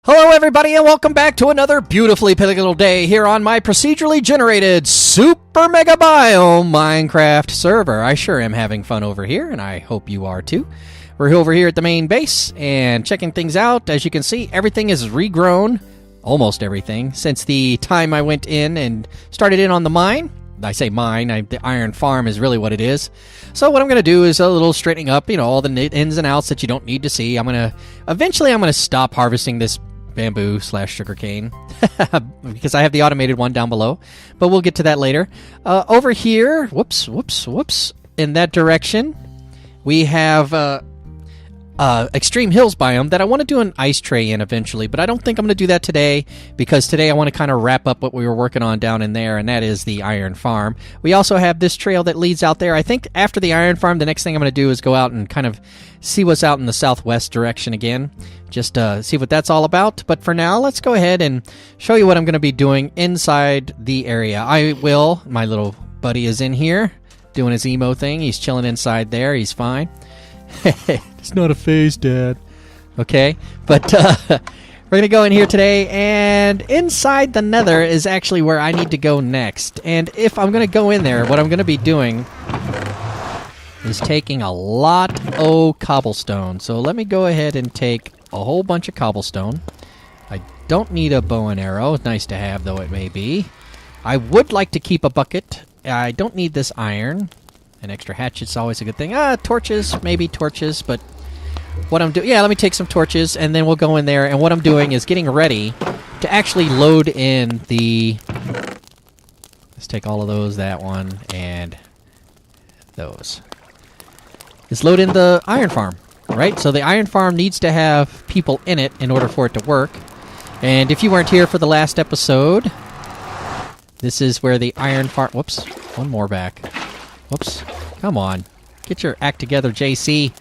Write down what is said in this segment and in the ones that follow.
Hello everybody and welcome back to another beautifully pivotal day here on my procedurally generated super mega biome Minecraft server. I sure am having fun over here and I hope you are too. We're over here at the main base and checking things out. As you can see, everything is regrown, almost everything, since the time I went in and started in on the mine. I say mine, the iron farm is really what it is. So what I'm going to do is a little straightening up, all the ins and outs that you don't need to see. Eventually I'm going to stop harvesting this bamboo / sugarcane because I have the automated one down below, but we'll get to that later. Over here, whoops, in that direction, we have Extreme Hills biome that I want to do an ice tray in eventually, but I don't think I'm going to do that today because today I want to kind of wrap up what we were working on down in there, and that is the iron farm. We also have this trail that leads out there. I think after the iron farm, the next thing I'm going to do is go out and kind of see what's out in the southwest direction again, just see what that's all about. But for now, let's go ahead and show you what I'm going to be doing inside the area. My little buddy is in here doing his emo thing. He's chilling inside there. He's fine. It's not a phase, Dad. Okay, but we're going to go in here today, and inside the Nether is actually where I need to go next. And if I'm going to go in there, what I'm going to be doing is taking a lot of cobblestone. So let me go ahead and take a whole bunch of cobblestone. I don't need a bow and arrow. It's nice to have, though it may be. I would like to keep a bucket. I don't need this iron. An extra hatchet's always a good thing. Torches, maybe torches, but what I'm doing... Yeah, let me take some torches, and then we'll go in there, and what I'm doing is getting ready to actually load in the... Let's take all of those, that one, and those. Let's load in the iron farm, right? So the iron farm needs to have people in it in order for it to work. And if you weren't here for the last episode, this is where the iron farm... Whoops, one more back. Whoops. Come on. Get your act together, JC.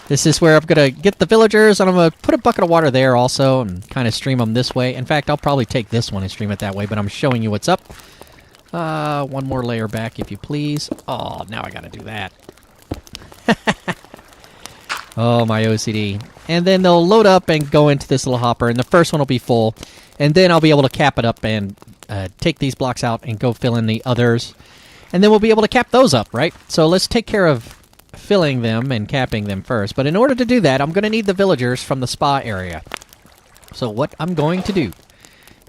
This is where I'm going to get the villagers, and I'm going to put a bucket of water there also and kind of stream them this way. In fact, I'll probably take this one and stream it that way, but I'm showing you what's up. One more layer back, if you please. Oh, now I got to do that. Oh, my OCD. And then they'll load up and go into this little hopper, and the first one will be full. And then I'll be able to cap it up and take these blocks out and go fill in the others. And then we'll be able to cap those up, right? So let's take care of filling them and capping them first. But in order to do that, I'm going to need the villagers from the spa area. So what I'm going to do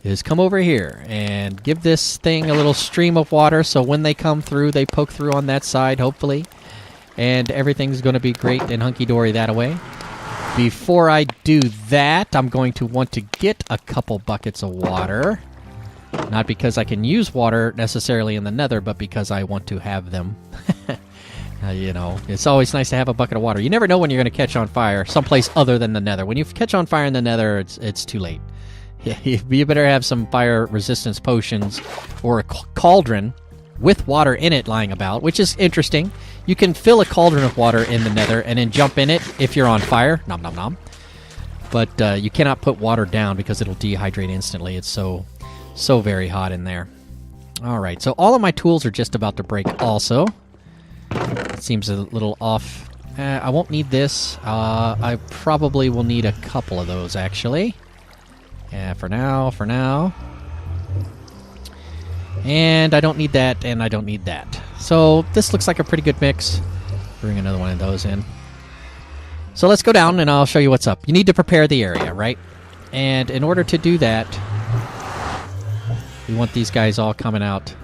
is come over here and give this thing a little stream of water so when they come through, they poke through on that side, hopefully. And everything's going to be great and hunky-dory that way. Before I do that, I'm going to want to get a couple buckets of water. Not because I can use water necessarily in the Nether, but because I want to have them. It's always nice to have a bucket of water. You never know when you're going to catch on fire someplace other than the Nether. When you catch on fire in the Nether, it's too late. You better have some fire resistance potions or a cauldron with water in it lying about, which is interesting. You can fill a cauldron of water in the Nether and then jump in it if you're on fire. Nom nom nom. But you cannot put water down because it'll dehydrate instantly. It's so very hot in there. Alright, so all of my tools are just about to break also. It seems a little off. I won't need this. I probably will need a couple of those, actually. Yeah, for now. And I don't need that, and I don't need that. So this looks like a pretty good mix. Bring another one of those in. So let's go down, and I'll show you what's up. You need to prepare the area, right? And in order to do that... We want these guys all coming out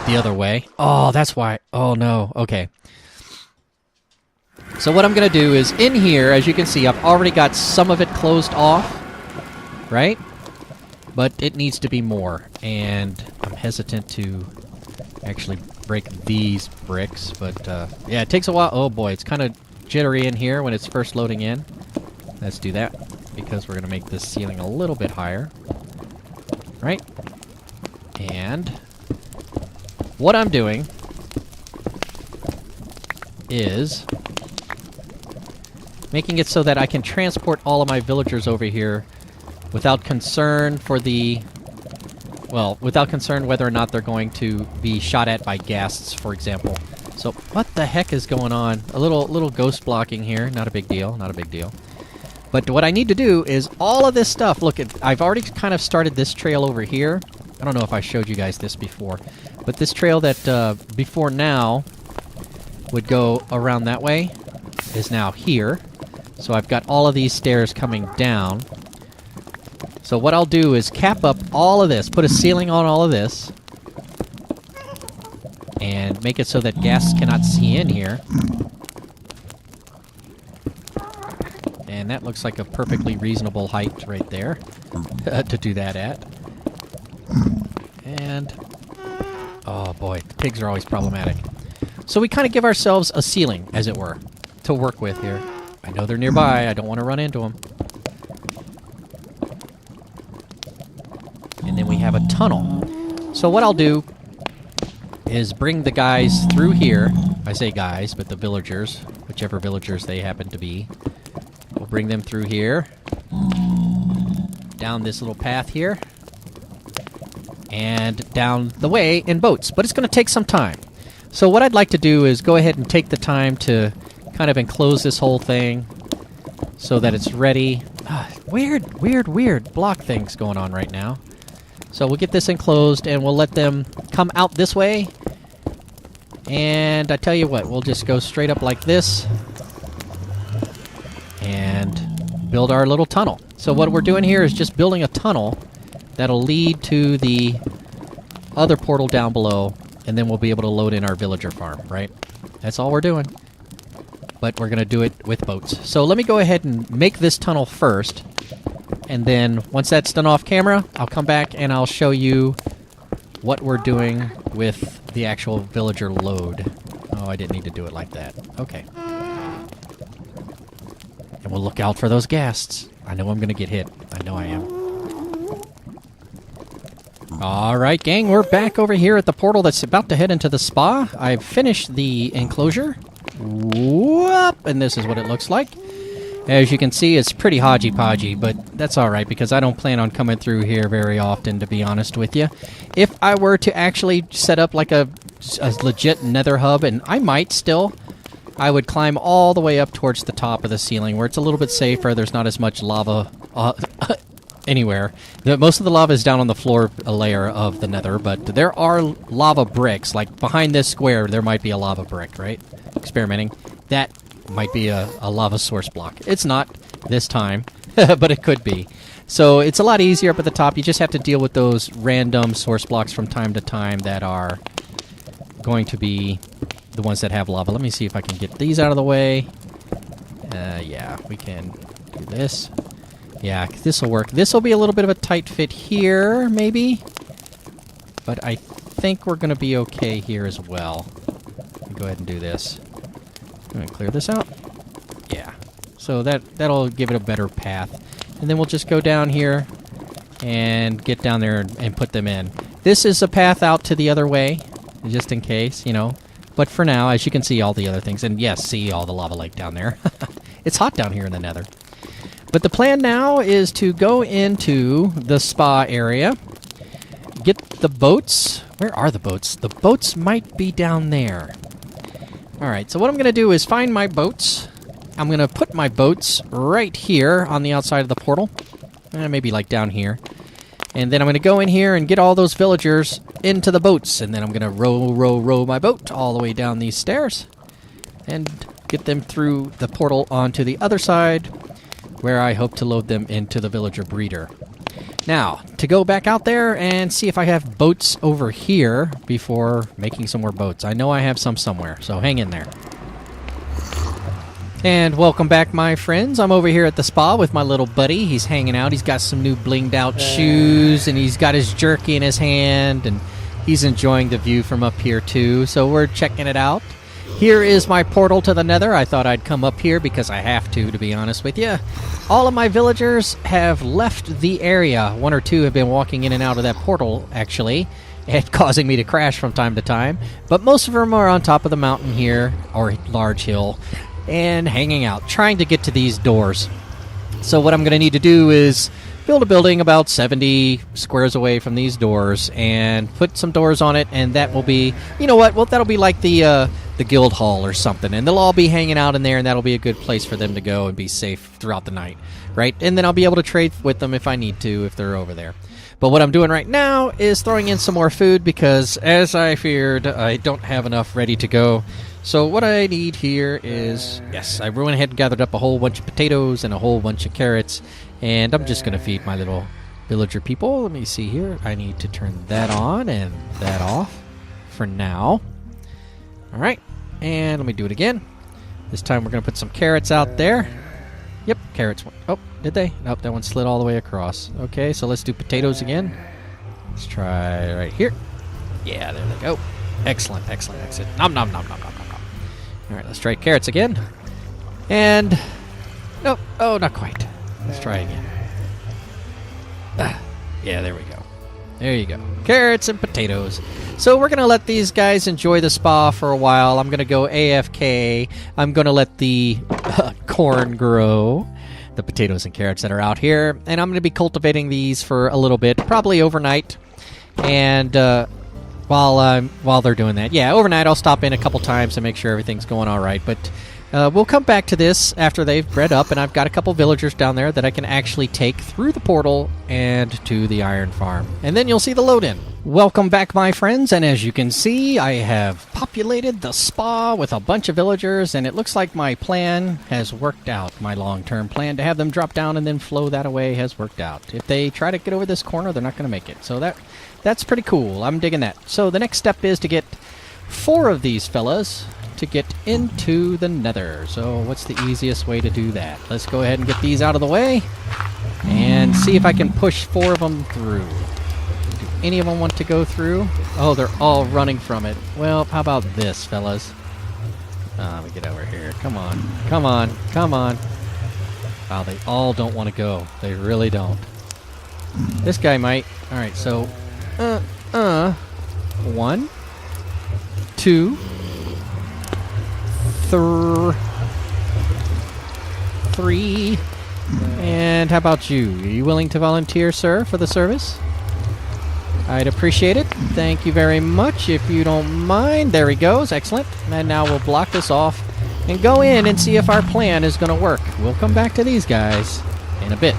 the other way. Oh, that's why. Oh, no. Okay. So what I'm going to do is in here, as you can see, I've already got some of it closed off, right? But it needs to be more. And I'm hesitant to actually break these bricks. But, yeah, it takes a while. Oh, boy. It's kind of jittery in here when it's first loading in. Let's do that, because we're going to make this ceiling a little bit higher. Right? And what I'm doing is making it so that I can transport all of my villagers over here without concern for the... Well, without concern whether or not they're going to be shot at by ghasts, for example. So, what the heck is going on? A little ghost blocking here. Not a big deal, not a big deal. But what I need to do is all of this stuff. Look, I've already kind of started this trail over here. I don't know if I showed you guys this before. But this trail that before now would go around that way is now here. So I've got all of these stairs coming down. So what I'll do is cap up all of this, put a ceiling on all of this, and make it so that guests cannot see in here. And that looks like a perfectly reasonable height right there to do that at. And, oh boy, the pigs are always problematic. So we kind of give ourselves a ceiling, as it were, to work with here. I know they're nearby, I don't want to run into them. And then we have a tunnel. So what I'll do is bring the guys through here. I say guys, but the villagers, whichever villagers they happen to be. We'll bring them through here. Down this little path here. And down the way in boats. But it's going to take some time. So what I'd like to do is go ahead and take the time to kind of enclose this whole thing so that it's ready. Weird block things going on right now. So we'll get this enclosed, and we'll let them come out this way. And I tell you what, we'll just go straight up like this and build our little tunnel. So what we're doing here is just building a tunnel that'll lead to the other portal down below, and then we'll be able to load in our villager farm, right? That's all we're doing. But we're going to do it with boats. So let me go ahead and make this tunnel first. And then, once that's done off camera, I'll come back and I'll show you what we're doing with the actual villager load. Oh, I didn't need to do it like that. Okay. And we'll look out for those ghasts. I know I'm going to get hit. I know I am. Alright, gang, we're back over here at the portal that's about to head into the spa. I've finished the enclosure. Whoop! And this is what it looks like. As you can see, it's pretty hodgy-podgy, but that's alright because I don't plan on coming through here very often, to be honest with you. If I were to actually set up like a legit nether hub, and I might still, I would climb all the way up towards the top of the ceiling where it's a little bit safer. There's not as much lava anywhere. Most of the lava is down on the floor layer of the nether, but there are lava bricks. Like behind this square, there might be a lava brick, right? Experimenting. That might be a lava source block. It's not this time, but it could be. So it's a lot easier up at the top. You just have to deal with those random source blocks from time to time that are going to be the ones that have lava. Let me see if I can get these out of the way. Yeah, we can do this. Yeah, this will work. This will be a little bit of a tight fit here, maybe. But I think we're going to be okay here as well. Go ahead and do this. I'm going to clear this out. Yeah. So that'll give it a better path. And then we'll just go down here and get down there and put them in. This is a path out to the other way, just in case, you know. But for now, as you can see, all the other things. And yes, see all the lava lake down there. It's hot down here in the nether. But the plan now is to go into the spa area. Get the boats. Where are the boats? The boats might be down there. Alright, so what I'm going to do is find my boats. I'm going to put my boats right here on the outside of the portal. Maybe like down here. And then I'm going to go in here and get all those villagers into the boats. And then I'm going to row my boat all the way down these stairs. And get them through the portal onto the other side, where I hope to load them into the villager breeder. Now, to go back out there and see if I have boats over here before making some more boats. I know I have some somewhere, so hang in there. And welcome back, my friends. I'm over here at the spa with my little buddy. He's hanging out. He's got some new blinged out shoes, and he's got his jerky in his hand, and he's enjoying the view from up here too, so we're checking it out. Here is my portal to the nether. I thought I'd come up here because I have to be honest with you. All of my villagers have left the area. One or two have been walking in and out of that portal, actually, and causing me to crash from time to time. But most of them are on top of the mountain here, or large hill, and hanging out, trying to get to these doors. So what I'm going to need to do is build a building about 70 squares away from these doors and put some doors on it, and that will be, you know what, well, that'll be like the the guild hall or something, and they'll all be hanging out in there, and that'll be a good place for them to go and be safe throughout the night, right? And then I'll be able to trade with them if I need to, if they're over there. But what I'm doing right now is throwing in some more food because, as I feared, I don't have enough ready to go. So what I need here is, yes, I went ahead and gathered up a whole bunch of potatoes and a whole bunch of carrots, and I'm just going to feed my little villager people. Let me see here. I need to turn that on and that off for now. All right, and let me do it again. This time we're going to put some carrots out there. Yep, carrots. Oh, did they? Nope, that one slid all the way across. Okay, so let's do potatoes again. Let's try right here. Yeah, there they go. Excellent, excellent, excellent. Nom, nom, nom, nom, nom, nom, nom. All right, let's try carrots again. And, nope, oh, not quite. Let's try again. Yeah, there we go. There you go. Carrots and potatoes. So we're going to let these guys enjoy the spa for a while. I'm going to go AFK. I'm going to let the corn grow, the potatoes and carrots that are out here. And I'm going to be cultivating these for a little bit, probably overnight. And while they're doing that, yeah, overnight I'll stop in a couple times to make sure everything's going all right. But we'll come back to this after they've bred up, and I've got a couple villagers down there that I can actually take through the portal and to the iron farm. And then you'll see the load-in. Welcome back, my friends, and as you can see, I have populated the spa with a bunch of villagers, and it looks like my plan has worked out. My long-term plan to have them drop down and then flow that away has worked out. If they try to get over this corner, they're not going to make it. So that's pretty cool. I'm digging that. So the next step is to get 4 of these fellas to get into the Nether. So what's the easiest way to do that? Let's go ahead and get these out of the way and see if I can push 4 of them through. Do any of them want to go through? Oh, they're all running from it. Well, how about this, fellas? Let me get over here. Come on. Come on. Come on. Wow, they all don't want to go. They really don't. This guy might. Alright, so 1, 2, 3, and how about you? Are you willing to volunteer, sir, for the service? I'd appreciate it. Thank you very much, if you don't mind. There he goes. Excellent. And now we'll block this off and go in and see if our plan is going to work. We'll come back to these guys in a bit.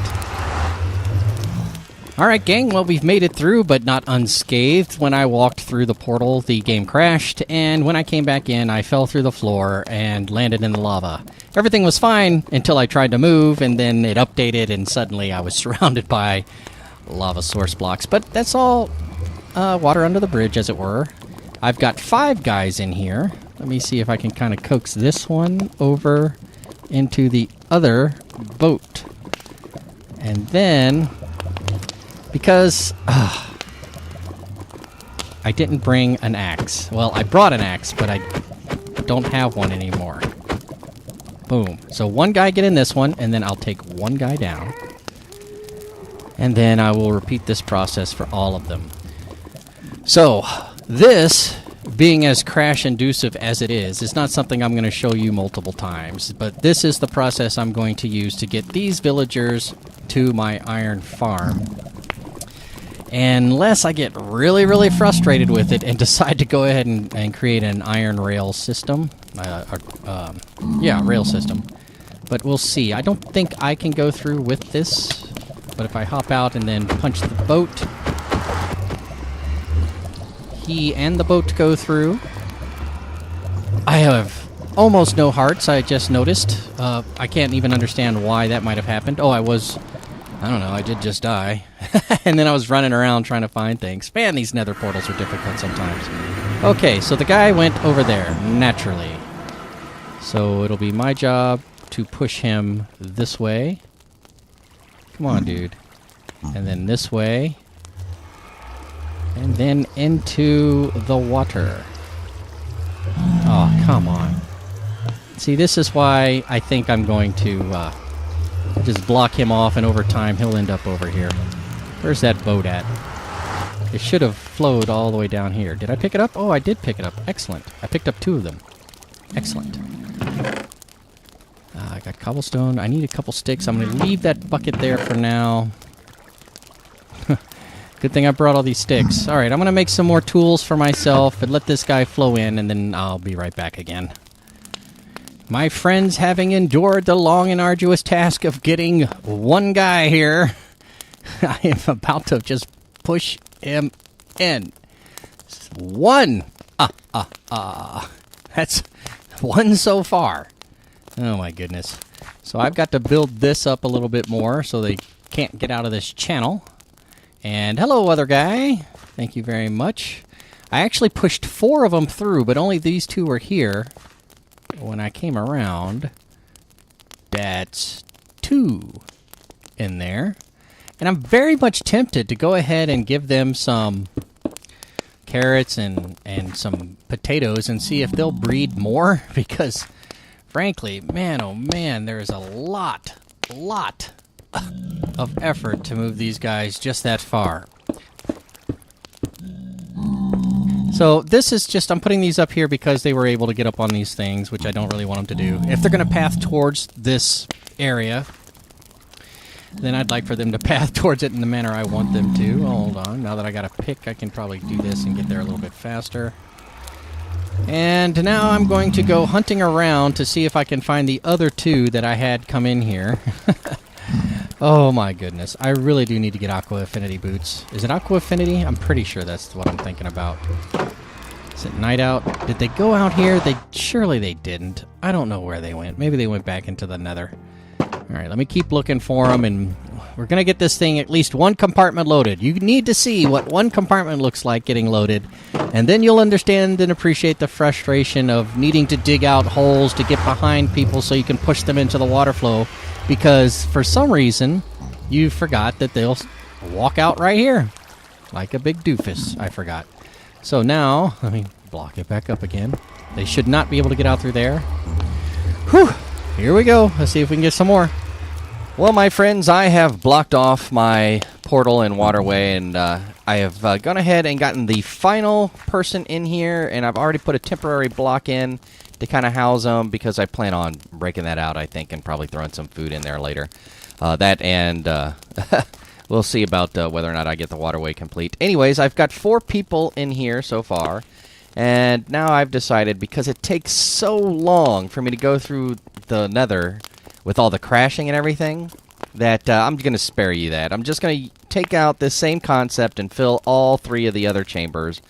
Alright, gang, well, we've made it through, but not unscathed. When I walked through the portal, the game crashed, and when I came back in, I fell through the floor and landed in the lava. Everything was fine until I tried to move, and then it updated, and suddenly I was surrounded by lava source blocks. But that's all water under the bridge, as it were. I've got 5 guys in here. Let me see if I can kind of coax this one over into the other boat. And then, because I didn't bring an axe. Well, I brought an axe, but I don't have one anymore. Boom. So 1 guy get in this one, and then I'll take 1 guy down. And then I will repeat this process for all of them. So, this, being as crash-inducive as it is not something I'm going to show you multiple times. But this is the process I'm going to use to get these villagers to my iron farm. Unless I get really, really frustrated with it and decide to go ahead and create an iron rail system. Rail system. But we'll see. I don't think I can go through with this. But if I hop out and then punch the boat, he and the boat go through. I have almost no hearts, I just noticed. I can't even understand why that might have happened. Oh, I don't know, I did just die. And then I was running around trying to find things. Man, these nether portals are difficult sometimes. Okay, so the guy went over there, naturally. So it'll be my job to push him this way. Come on, dude. And then this way. And then into the water. Oh, come on. See, this is why I think I'm going to just block him off, and over time he'll end up over here. Where's that boat at? It should have flowed all the way down here. Did I pick it up? Oh, I did pick it up. Excellent. I picked up 2 of them. Excellent. I got cobblestone. I need a couple sticks. I'm going to leave that bucket there for now. Good thing I brought all these sticks. All right, I'm going to make some more tools for myself and let this guy flow in, and then I'll be right back again. My friends, having endured the long and arduous task of getting one guy here, I am about to just push him in. One. That's one so far. Oh, my goodness. So I've got to build this up a little bit more so they can't get out of this channel. And hello, other guy. Thank you very much. I actually pushed 4 of them through, but only these 2 were here. When I came around, that's 2 in there. And I'm very much tempted to go ahead and give them some carrots and some potatoes and see if they'll breed more. Because, frankly, man, oh man, there is a lot of effort to move these guys just that far. So this is just, I'm putting these up here because they were able to get up on these things, which I don't really want them to do. If they're going to path towards this area, then I'd like for them to path towards it in the manner I want them to. Hold on, now that I got a pick, I can probably do this and get there a little bit faster. And now I'm going to go hunting around to see if I can find the other 2 that I had come in here. Oh my goodness, I really do need to get Aqua Affinity boots. Is it Aqua Affinity? I'm pretty sure that's what I'm thinking about. Is it night out? Did they go out here? Surely they didn't. I don't know where they went. Maybe they went back into the Nether. Alright, let me keep looking for them, and we're going to get this thing at least 1 compartment loaded. You need to see what 1 compartment looks like getting loaded, and then you'll understand and appreciate the frustration of needing to dig out holes to get behind people so you can push them into the water flow, because for some reason you forgot that they'll walk out right here. Like a big doofus, I forgot. So now, let me block it back up again. They should not be able to get out through there. Whew! Here we go. Let's see if we can get some more. Well, my friends, I have blocked off my portal and waterway, and I have gone ahead and gotten the final person in here, and I've already put a temporary block in to kind of house them, because I plan on breaking that out, I think, and probably throwing some food in there later. That and we'll see about whether or not I get the waterway complete. Anyways, I've got 4 people in here so far. And now I've decided, because it takes so long for me to go through the Nether with all the crashing and everything, that I'm going to spare you that. I'm just going to take out this same concept and fill all 3 of the other chambers,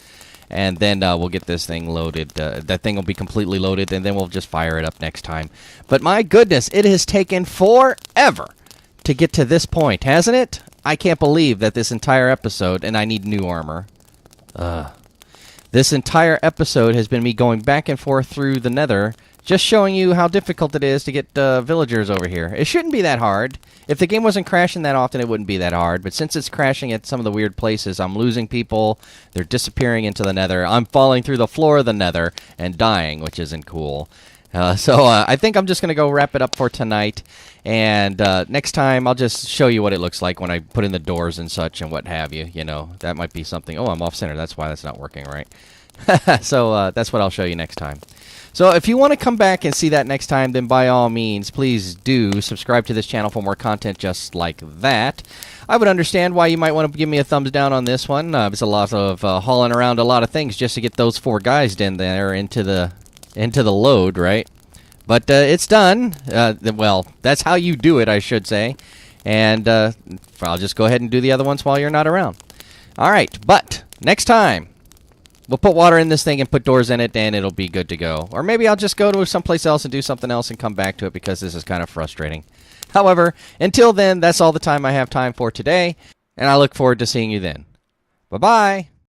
and then we'll get this thing loaded. That thing will be completely loaded, and then we'll just fire it up next time. But my goodness, it has taken forever to get to this point, hasn't it? I can't believe that this entire episode, and I need new armor. This entire episode has been me going back and forth through the Nether, just showing you how difficult it is to get villagers over here. It shouldn't be that hard. If the game wasn't crashing that often, it wouldn't be that hard. But since it's crashing at some of the weird places, I'm losing people. They're disappearing into the Nether. I'm falling through the floor of the Nether and dying, which isn't cool. So I think I'm just going to go wrap it up for tonight. And next time, I'll just show you what it looks like when I put in the doors and such and what have you. You know, that might be something. Oh, I'm off-center. That's why that's not working right. So that's what I'll show you next time. So if you want to come back and see that next time, then by all means, please do subscribe to this channel for more content just like that. I would understand why you might want to give me a thumbs down on this one. It's a lot of hauling around a lot of things just to get those 4 guys in there into the load, right? But it's done. Well, that's how you do it, I should say. And I'll just go ahead and do the other ones while you're not around. All right, but next time, we'll put water in this thing and put doors in it, and it'll be good to go. Or maybe I'll just go to someplace else and do something else and come back to it, because this is kind of frustrating. However, until then, that's all the time I have time for today, and I look forward to seeing you then. Bye-bye!